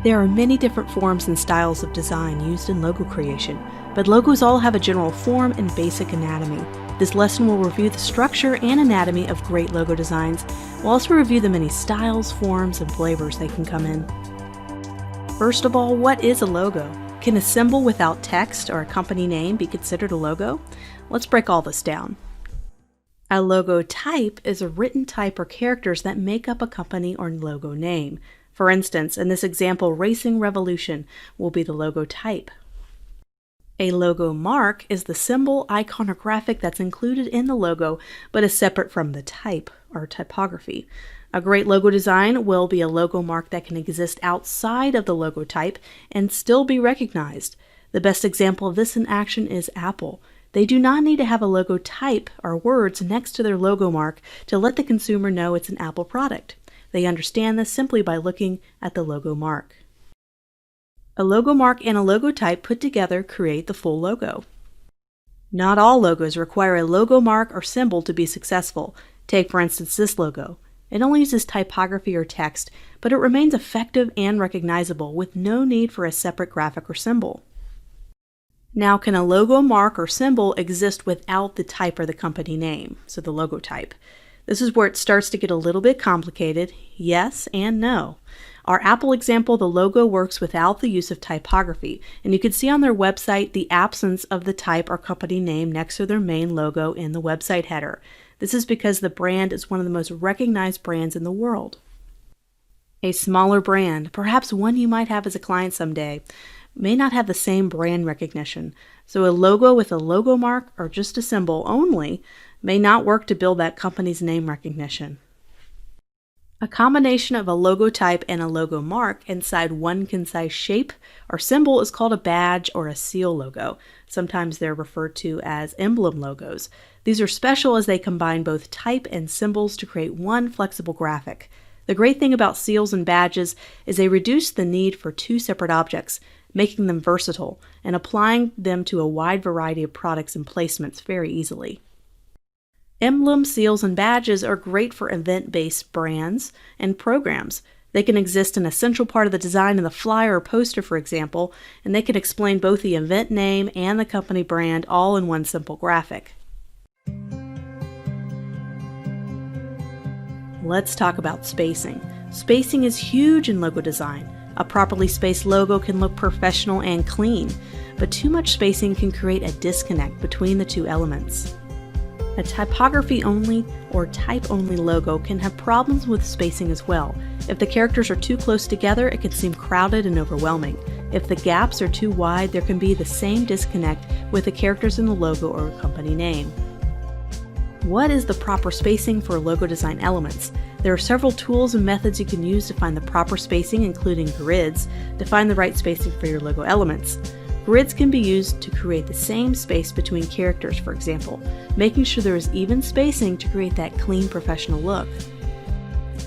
There are many different forms and styles of design used in logo creation, but logos all have a general form and basic anatomy. This lesson will review the structure and anatomy of great logo designs. We'll also review the many styles, forms, and flavors they can come in. First of all, what is a logo? Can a symbol without text or a company name be considered a logo? Let's break all this down. A logo type is a written type or characters that make up a company or logo name. For instance, in this example, Racing Revolution will be the logo type. A logo mark is the symbol, icon, or graphic that's included in the logo but is separate from the type or typography. A great logo design will be a logo mark that can exist outside of the logo type and still be recognized. The best example of this in action is Apple. They do not need to have a logo type or words next to their logo mark to let the consumer know it's an Apple product. They understand this simply by looking at the logo mark. A logo mark and a logo type put together create the full logo. Not all logos require a logo mark or symbol to be successful. Take, for instance, this logo. It only uses typography or text, but it remains effective and recognizable with no need for a separate graphic or symbol. Now, can a logo mark or symbol exist without the type or the company name, so the logo type? This is where it starts to get a little bit complicated. Yes and no. Our Apple example, the logo works without the use of typography, and you can see on their website the absence of the type or company name next to their main logo in the website header. This is because the brand is one of the most recognized brands in the world. A smaller brand, perhaps one you might have as a client someday, may not have the same brand recognition, so a logo with a logo mark or just a symbol only may not work to build that company's name recognition. A combination of a logo type and a logo mark inside one concise shape or symbol is called a badge or a seal logo. Sometimes they're referred to as emblem logos. These are special as they combine both type and symbols to create one flexible graphic. The great thing about seals and badges is they reduce the need for two separate objects, making them versatile and applying them to a wide variety of products and placements very easily. Emblems, seals, and badges are great for event-based brands and programs. They can exist in a central part of the design of the flyer or poster, for example, and they can explain both the event name and the company brand all in one simple graphic. Let's talk about spacing. Spacing is huge in logo design. A properly spaced logo can look professional and clean, but too much spacing can create a disconnect between the two elements. A typography-only or type-only logo can have problems with spacing as well. If the characters are too close together, it can seem crowded and overwhelming. If the gaps are too wide, there can be the same disconnect with the characters in the logo or company name. What is the proper spacing for logo design elements? There are several tools and methods you can use to find the proper spacing, including grids, to find the right spacing for your logo elements. Grids can be used to create the same space between characters, for example, making sure there is even spacing to create that clean, professional look.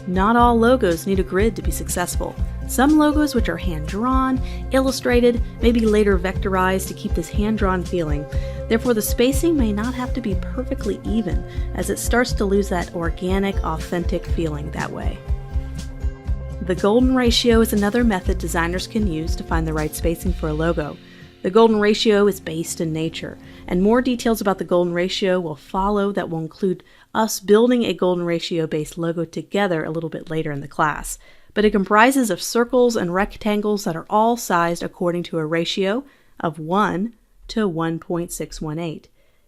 Not all logos need a grid to be successful. Some logos, which are hand-drawn, illustrated, may be later vectorized to keep this hand-drawn feeling. Therefore, the spacing may not have to be perfectly even, as it starts to lose that organic, authentic feeling that way. The golden ratio is another method designers can use to find the right spacing for a logo. The golden ratio is based in nature, and more details about the golden ratio will follow that will include us building a golden ratio-based logo together a little bit later in the class. But it comprises of circles and rectangles that are all sized according to a ratio of 1 to 1.618.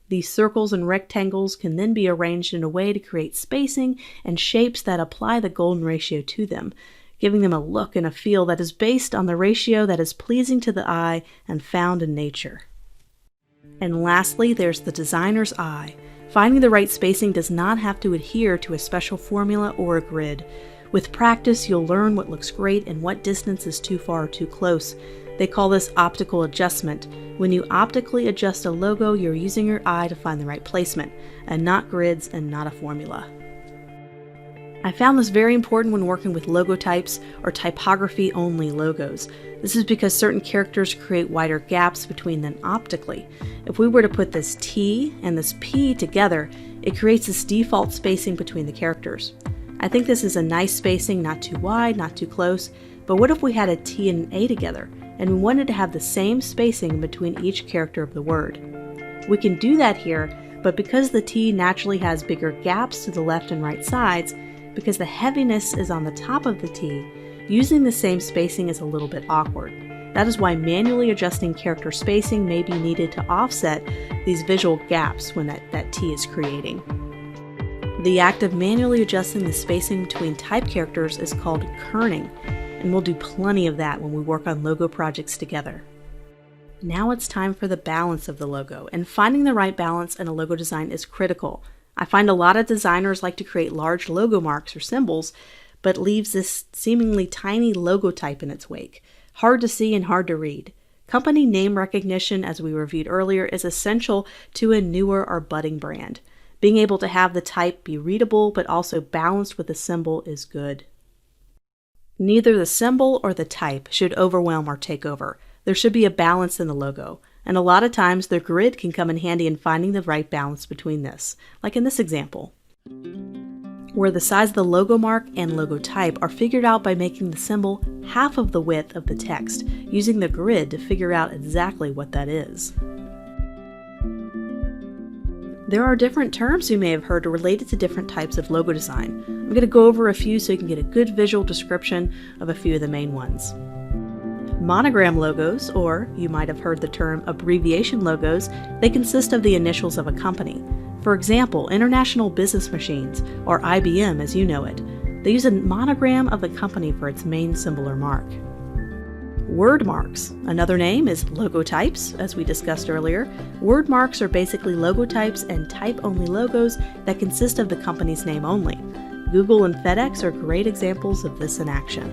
These circles and rectangles can then be arranged in a way to create spacing and shapes that apply the golden ratio to them, giving them a look and a feel that is based on the ratio that is pleasing to the eye and found in nature. And lastly, there's the designer's eye. Finding the right spacing does not have to adhere to a special formula or a grid. With practice, you'll learn what looks great and what distance is too far or too close. They call this optical adjustment. When you optically adjust a logo, you're using your eye to find the right placement, and not grids and not a formula. I found this very important when working with logo types or typography-only logos. This is because certain characters create wider gaps between them optically. If we were to put this T and this P together, it creates this default spacing between the characters. I think this is a nice spacing, not too wide, not too close, But what if we had a T and an A together, and we wanted to have the same spacing between each character of the word? We can do that here, but because the T naturally has bigger gaps to the left and right sides, because the heaviness is on the top of the T, using the same spacing is a little bit awkward. That is why manually adjusting character spacing may be needed to offset these visual gaps when that T is creating. The act of manually adjusting the spacing between type characters is called kerning, and we'll do plenty of that when we work on logo projects together. Now it's time for the balance of the logo, and finding the right balance in a logo design is critical. I find a lot of designers like to create large logo marks or symbols, but leaves this seemingly tiny logo type in its wake. Hard to see and hard to read. Company name recognition, as we reviewed earlier, is essential to a newer or budding brand. Being able to have the type be readable but also balanced with the symbol is good. Neither the symbol or the type should overwhelm or take over. There should be a balance in the logo, and a lot of times the grid can come in handy in finding the right balance between this, like in this example, where the size of the logo mark and logo type are figured out by making the symbol half of the width of the text, using the grid to figure out exactly what that is. There are different terms you may have heard related to different types of logo design. I'm going to go over a few so you can get a good visual description of a few of the main ones. Monogram logos, or you might have heard the term abbreviation logos, they consist of the initials of a company. For example, International Business Machines, or IBM as you know it. They use a monogram of the company for its main symbol or mark. Word marks. Another name is logotypes, as we discussed earlier. Word marks are basically logotypes and type-only logos that consist of the company's name only. Google and FedEx are great examples of this in action.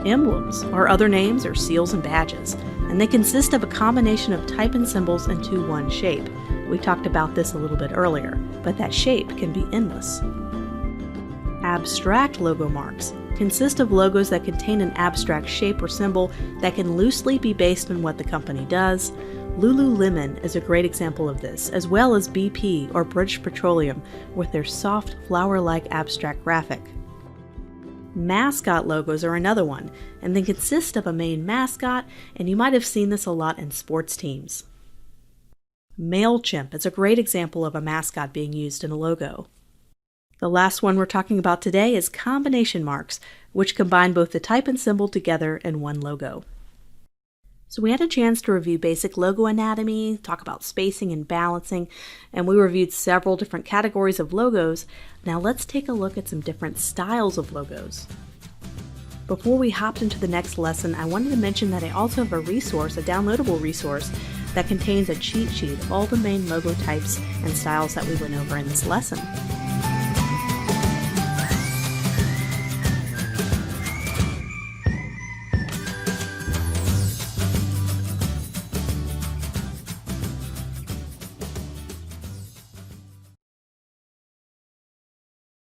Emblems are other names or seals and badges, and they consist of a combination of type and symbols into one shape. We talked about this a little bit earlier, but that shape can be endless. Abstract logo marks consist of logos that contain an abstract shape or symbol that can loosely be based on what the company does. Lululemon is a great example of this, as well as BP or British Petroleum with their soft flower-like abstract graphic. Mascot logos are another one, and they consist of a main mascot, and you might have seen this a lot in sports teams. MailChimp is a great example of a mascot being used in a logo. The last one we're talking about today is combination marks, which combine both the type and symbol together in one logo. So we had a chance to review basic logo anatomy, talk about spacing and balancing, and we reviewed several different categories of logos. Now let's take a look at some different styles of logos. Before we hopped into the next lesson, I wanted to mention that I also have a resource, a downloadable resource, that contains a cheat sheet of all the main logo types and styles that we went over in this lesson.